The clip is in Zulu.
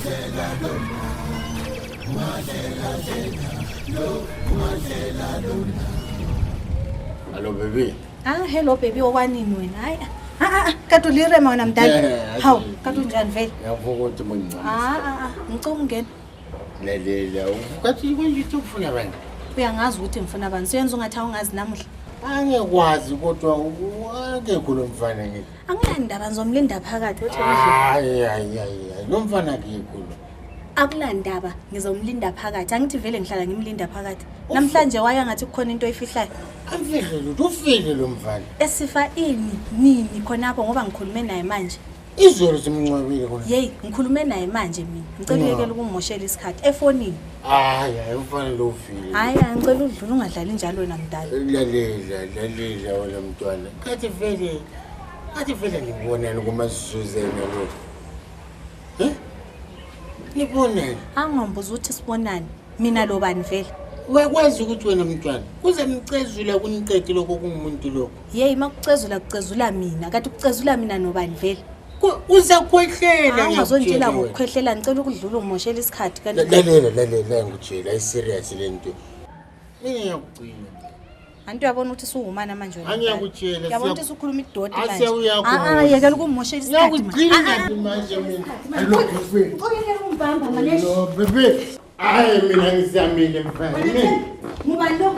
Hello, baby. Hello, baby. Owanini wena? Hayi. Katulire mona mdala. Haw, katunjani vele? Ngiyabonga ukuthi mngicela. Ngicela ungena. Lalela, ukathi konje ufuna abantu? Uyangazi ukuthi ngifuna abantu. Siyenza ungathi awungazi namuhla. Angekwazi kodwa akekho lo mfana ngithi. Angilanda ngizomlinda phakathi uthi hayi lo mfana akekho lo. Akulandaba ngizomlinda phakathi. Angithi vele ngihlala ngimlinda phakathi. Namhlanje waya ngathi kukhona into oyifihlayo. Amfihle lo, ufile lo mfana. Esifa nini khonapho ngoba ngikhulume naye manje. Izolo simncwabile khona. Hey, ngikhulume naye manje mina. Ngicela uyekele ukungimoshela isikhathi efonini. Hayi, ufana lo ufile. Hayi, ngicela udlule ungadlali njalo wena mdala. Lalela wena mntwana. Kathi vele ngibonana kumasizuzene lo. Ngibonana. Angombuza ukuthi sibonani. Mina lo bani vele? Uyakwazi ukuthi wena mntwana kuze mcezula kuniqedi lokho kungumuntu lokho. Hey, makucezula mina. Kanti ukucezula mina nobani vele? Uzakhwehlela ngiyazongitshela ngokukhwehlela ngicela ukudlula ungimoshela isikhathi kanti lalela ngitshela ay serious lento. Mina ngiyakugcina. Antu uyabona ukuthi suhumana manje wena. Angiyakutshela. Yabona ukuthi ukhuluma idoti manje. Asiyakho. Yekela ukungimoshela isikhathi ngiyakugcina manje mina. Allo baby. Uyekela umbamba manje. No baby. Hayi mina ngisiyamile mfana. Ngubani lo